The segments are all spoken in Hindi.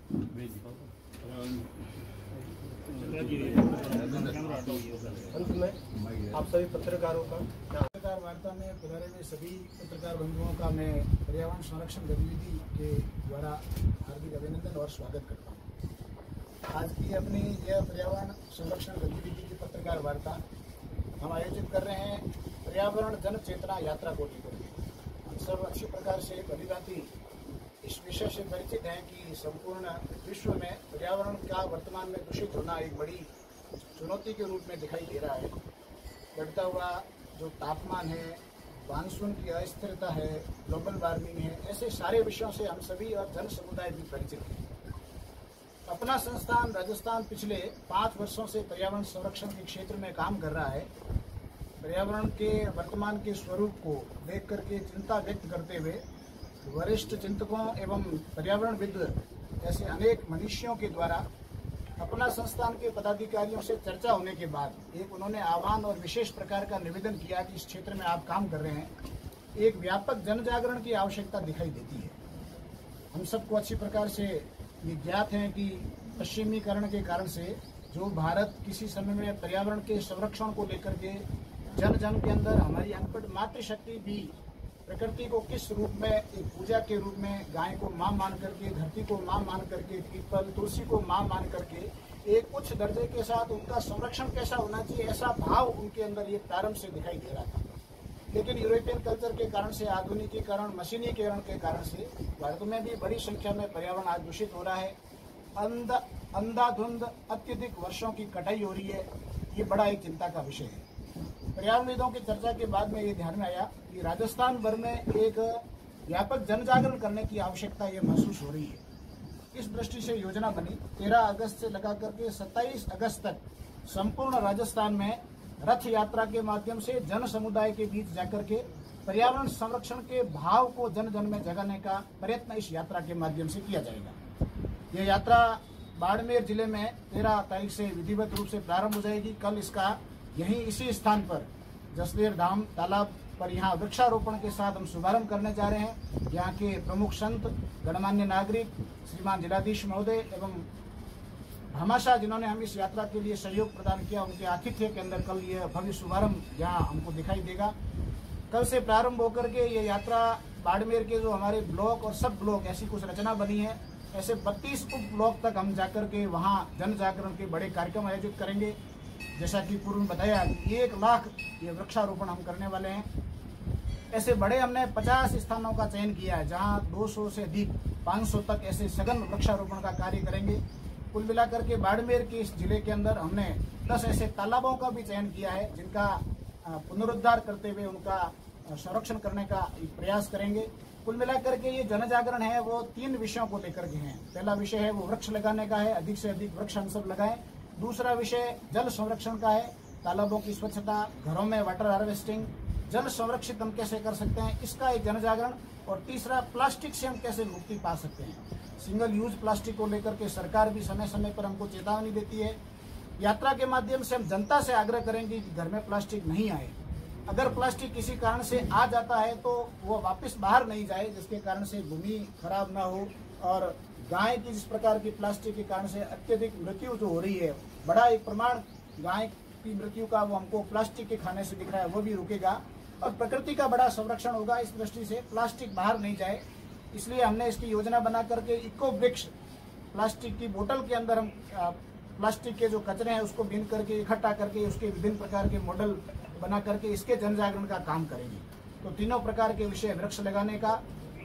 अंत में आप सभी पत्रकारों का पत्रकार वार्ता में पधारे हुए सभी पत्रकार बंधुओं का मैं पर्यावरण संरक्षण गतिविधि के द्वारा हार्दिक अभिनंदन और स्वागत करता हूँ। आज की अपनी यह पर्यावरण संरक्षण गतिविधि की पत्रकार वार्ता हम आयोजित कर रहे हैं पर्यावरण जन चेतना यात्रा को लेकर। हम सब अच्छी प्रकार से भलीभांति इस विषय से परिचित हैं कि संपूर्ण विश्व में पर्यावरण का वर्तमान में दूषित होना एक बड़ी चुनौती के रूप में दिखाई दे रहा है। बढ़ता हुआ जो तापमान है, मानसून की अस्थिरता है, ग्लोबल वार्मिंग है, ऐसे सारे विषयों से हम सभी और जन समुदाय भी परिचित हैं। अपना संस्थान राजस्थान पिछले 5 वर्षों से पर्यावरण संरक्षण के क्षेत्र में काम कर रहा है। पर्यावरण के वर्तमान के स्वरूप को देख करके चिंता व्यक्त करते हुए वरिष्ठ चिंतकों एवं पर्यावरणविद ऐसे अनेक मनुष्यों के द्वारा अपना संस्थान के पदाधिकारियों से चर्चा होने के बाद एक उन्होंने आह्वान और विशेष प्रकार का निवेदन किया कि इस क्षेत्र में आप काम कर रहे हैं, एक व्यापक जन जागरण की आवश्यकता दिखाई देती है। हम सबको अच्छी प्रकार से ये ज्ञात है कि पश्चिमीकरण के कारण से जो भारत किसी समय में पर्यावरण के संरक्षण को लेकर के जन जन के अंदर हमारी अनपढ़ मातृशक्ति भी प्रकृति को किस रूप में एक पूजा के रूप में गाय को मां मान करके, धरती को मां मान करके, पीपल तुलसी को मां मान करके एक उच्च दर्जे के साथ उनका संरक्षण कैसा होना चाहिए, ऐसा भाव उनके अंदर ये प्रारंभ से दिखाई दे रहा था। लेकिन यूरोपियन कल्चर के कारण से, आधुनिकीकरण, मशीनीकरण के कारण से भारत में भी बड़ी संख्या में पर्यावरण आज दूषित हो रहा है। अंधाधुंध अत्यधिक वर्षों की कटाई हो रही है। ये बड़ा एक चिंता का विषय है। पर्यावरणविदों की चर्चा के बाद में ये ध्यान में आया कि राजस्थान भर में एक व्यापक जन जागरण करने की आवश्यकता ये महसूस हो रही है। इस दृष्टि से योजना बनी 13 अगस्त से लगा करके 27 अगस्त तक संपूर्ण राजस्थान में रथ यात्रा के माध्यम से जन समुदाय के बीच जाकर के पर्यावरण संरक्षण के भाव को जन जन में जगाने का प्रयत्न इस यात्रा के माध्यम से किया जाएगा। यह यात्रा बाड़मेर जिले में 13 तारीख से विधिवत रूप से प्रारंभ हो जाएगी। कल इसका यहीं इसी स्थान पर जसदेर धाम तालाब पर यहाँ वृक्षारोपण के साथ हम शुभारंभ करने जा रहे हैं। यहाँ के प्रमुख संत, गणमान्य नागरिक, श्रीमान जिलाधीश महोदय एवं भामाशाह जिन्होंने हम इस यात्रा के लिए सहयोग प्रदान किया, उनके आतिथ्य के अंदर कल यह भव्य शुभारंभ यहाँ हमको दिखाई देगा। कल से प्रारंभ होकर के ये यात्रा बाड़मेर के जो हमारे ब्लॉक और सब ब्लॉक ऐसी कुछ रचना बनी है, ऐसे 32 उप ब्लॉक तक हम जाकर के वहाँ जन जागरण के बड़े कार्यक्रम आयोजित करेंगे। जैसा कि पूर्व में बताया 1 लाख ये वृक्षारोपण हम करने वाले हैं। ऐसे बड़े हमने 50 स्थानों का चयन किया है जहां 200 से अधिक 500 तक ऐसे सघन वृक्षारोपण का कार्य करेंगे। कुल मिलाकर के बाड़मेर के इस जिले के अंदर हमने 10 ऐसे तालाबों का भी चयन किया है जिनका पुनरुद्धार करते हुए उनका संरक्षण करने का प्रयास करेंगे। कुल मिलाकर के ये जन जागरण है वो 3 विषयों को लेकर के हैं। पहला विषय है वो वृक्ष लगाने का है, अधिक से अधिक वृक्ष हम सब लगाएं। दूसरा विषय जल संरक्षण का है, तालाबों की स्वच्छता, घरों में वाटर हार्वेस्टिंग, जल संरक्षित हम कैसे कर सकते हैं, इसका एक जन जागरण। और तीसरा प्लास्टिक से हम कैसे मुक्ति पा सकते हैं। सिंगल यूज प्लास्टिक को लेकर के सरकार भी समय समय पर हमको चेतावनी देती है। यात्रा के माध्यम से हम जनता से आग्रह करेंगे कि घर में प्लास्टिक नहीं आए। अगर प्लास्टिक किसी कारण से आ जाता है तो वो वापस बाहर नहीं जाए, जिसके कारण से भूमि खराब ना हो। और गाय की जिस प्रकार की प्लास्टिक के कारण से अत्यधिक मृत्यु जो हो रही है, बड़ा एक प्रमाण गाय की मृत्यु का वो हमको प्लास्टिक के खाने से दिख रहा है, वो भी रुकेगा और प्रकृति का बड़ा संरक्षण होगा। इस दृष्टि से प्लास्टिक बाहर नहीं जाए, इसलिए हमने इसकी योजना बना करके इको वृक्ष, प्लास्टिक की बोतल के अंदर हम प्लास्टिक के जो कचरे हैं उसको बीन करके इकट्ठा करके उसके विभिन्न प्रकार के मॉडल बना करके इसके जन जागरण का काम करेंगे। तो तीनों प्रकार के विषय, वृक्ष लगाने का,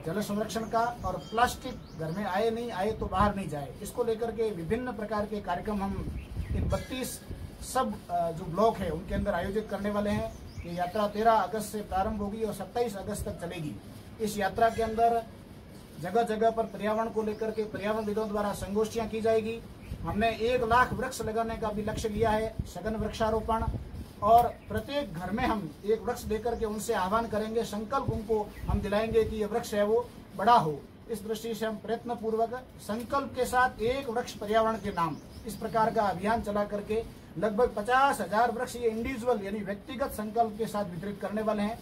जल संरक्षण का और प्लास्टिक घर में आए नहीं आए तो बाहर नहीं जाए, इसको लेकर के विभिन्न प्रकार के कार्यक्रम हम इन 32 सब जो ब्लॉक है उनके अंदर आयोजित करने वाले हैं। ये यात्रा 13 अगस्त से प्रारंभ होगी और 27 अगस्त तक चलेगी। इस यात्रा के अंदर जगह जगह पर पर्यावरण को लेकर के पर्यावरणविदों द्वारा संगोष्ठियां की जाएगी। हमने 1 लाख वृक्ष लगाने का भी लक्ष्य लिया है, सघन वृक्षारोपण। और प्रत्येक घर में हम एक वृक्ष देकर के उनसे आह्वान करेंगे, संकल्प उनको हम दिलाएंगे कि ये वृक्ष है वो बड़ा हो। इस दृष्टि से हम प्रयत्न पूर्वक संकल्प के साथ 1 वृक्ष पर्यावरण के नाम इस प्रकार का अभियान चला करके लगभग 50,000 वृक्ष ये इंडिविजुअल यानी व्यक्तिगत संकल्प के साथ वितरित करने वाले हैं।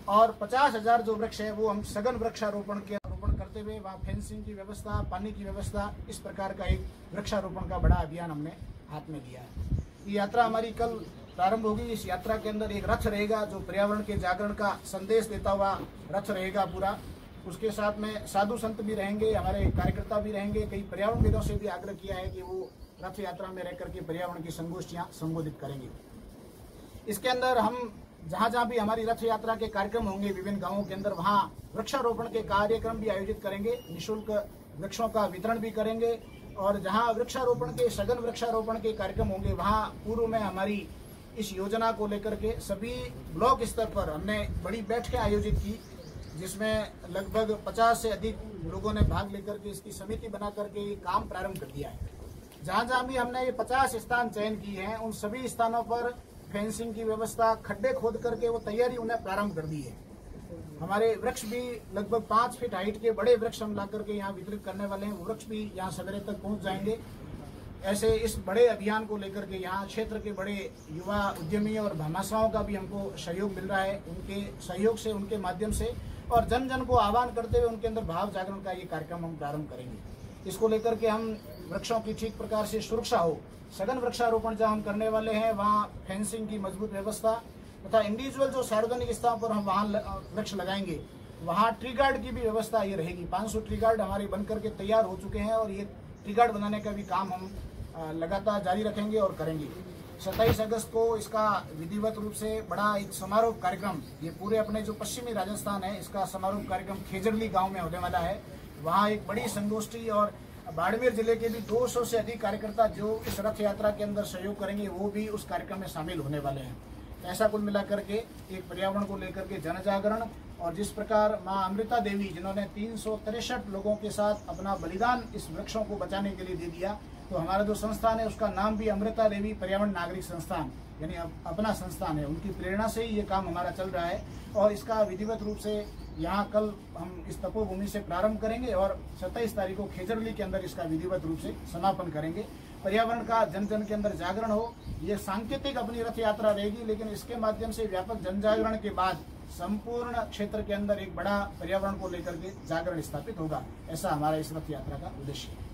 और 50,000 जो वृक्ष है वो हम सघन वृक्षारोपण के आरोपण करते हुए वहाँ फेंसिंग की व्यवस्था, पानी की व्यवस्था, इस प्रकार का एक वृक्षारोपण का बड़ा अभियान हमने हाथ में लिया है। ये यात्रा हमारी कल प्रारंभ होगी। इस यात्रा के अंदर एक रथ रहेगा जो पर्यावरण के जागरण का संदेश देता हुआ रथ रहेगा पूरा। उसके साथ में साधु संत भी रहेंगे, हमारे कार्यकर्ता भी रहेंगे। कई पर्यावरणविदों से भी आग्रह किया है कि वो रथ यात्रा में रह करके पर्यावरण की संगोष्ठियां संबोधित करेंगे। इसके अंदर हम जहां जहां भी हमारी रथ यात्रा के कार्यक्रम होंगे विभिन्न गांवों के अंदर, वहां वृक्षारोपण के कार्यक्रम भी आयोजित करेंगे, निःशुल्क वृक्षों का वितरण भी करेंगे। और जहां वृक्षारोपण के सघन वृक्षारोपण के कार्यक्रम होंगे वहां पूर्व में हमारी इस योजना को लेकर के सभी ब्लॉक स्तर पर हमने बड़ी बैठकें आयोजित की, जिसमें लगभग 50 से अधिक लोगों ने भाग लेकर के इसकी समिति बना करके ये काम प्रारंभ कर दिया है। जहां जहां भी हमने ये 50 स्थान चयन किए हैं उन सभी स्थानों पर फेंसिंग की व्यवस्था, खड्डे खोद करके वो तैयारी उन्हें प्रारंभ कर दी है। हमारे वृक्ष भी लगभग 5 फीट हाइट के बड़े वृक्ष हम ला करके यहाँ वितरित करने वाले हैं। वो वृक्ष भी यहाँ सवेरे तक पहुँच जाएंगे। ऐसे इस बड़े अभियान को लेकर के यहाँ क्षेत्र के बड़े युवा उद्यमी और भामाशाओं का भी हमको सहयोग मिल रहा है। उनके सहयोग से, उनके माध्यम से और जन जन को आह्वान करते हुए उनके अंदर भाव जागरण का ये कार्यक्रम हम प्रारंभ करेंगे। इसको लेकर के हम वृक्षों की ठीक प्रकार से सुरक्षा हो, सघन वृक्षारोपण जहाँ हम करने वाले हैं वहाँ फेंसिंग की मजबूत व्यवस्था तथा इंडिविजुअल जो सार्वजनिक स्थानों पर हम वहाँ वृक्ष लगाएंगे वहाँ ट्री गार्ड की भी व्यवस्था ये रहेगी। 500 ट्री गार्ड हमारे बन करके तैयार हो चुके हैं और ये ट्री गार्ड बनाने का भी काम हम लगातार जारी रखेंगे और करेंगे। 27 अगस्त को इसका विधिवत रूप से बड़ा एक समारोह कार्यक्रम, ये पूरे अपने जो पश्चिमी राजस्थान है इसका समारोह कार्यक्रम खेजड़ली गांव में होने वाला है। वहाँ एक बड़ी संगोष्ठी और बाड़मेर जिले के भी 200 से अधिक कार्यकर्ता जो इस रथ यात्रा के अंदर सहयोग करेंगे वो भी उस कार्यक्रम में शामिल होने वाले हैं। ऐसा कुल मिलाकर के एक पर्यावरण को लेकर के जन जागरण और जिस प्रकार माँ अमृता देवी जिन्होंने 363 लोगों के साथ अपना बलिदान इस वृक्षों को बचाने के लिए दे दिया, तो हमारा जो संस्थान है उसका नाम भी अमृता देवी पर्यावरण नागरिक संस्थान यानी अपना संस्थान है। उनकी प्रेरणा से ही ये काम हमारा चल रहा है और इसका विधिवत रूप से यहाँ कल हम इस तपोभूमि से प्रारंभ करेंगे और 27 तारीख को खेजड़ली के अंदर इसका विधिवत रूप से समापन करेंगे। पर्यावरण का जन जन के अंदर जागरण हो, ये सांकेतिक अपनी रथ यात्रा रहेगी, लेकिन इसके माध्यम से व्यापक जन जागरण के बाद संपूर्ण क्षेत्र के अंदर एक बड़ा पर्यावरण को लेकर के जागरण स्थापित होगा। ऐसा हमारा इस रथ यात्रा का उद्देश्य है।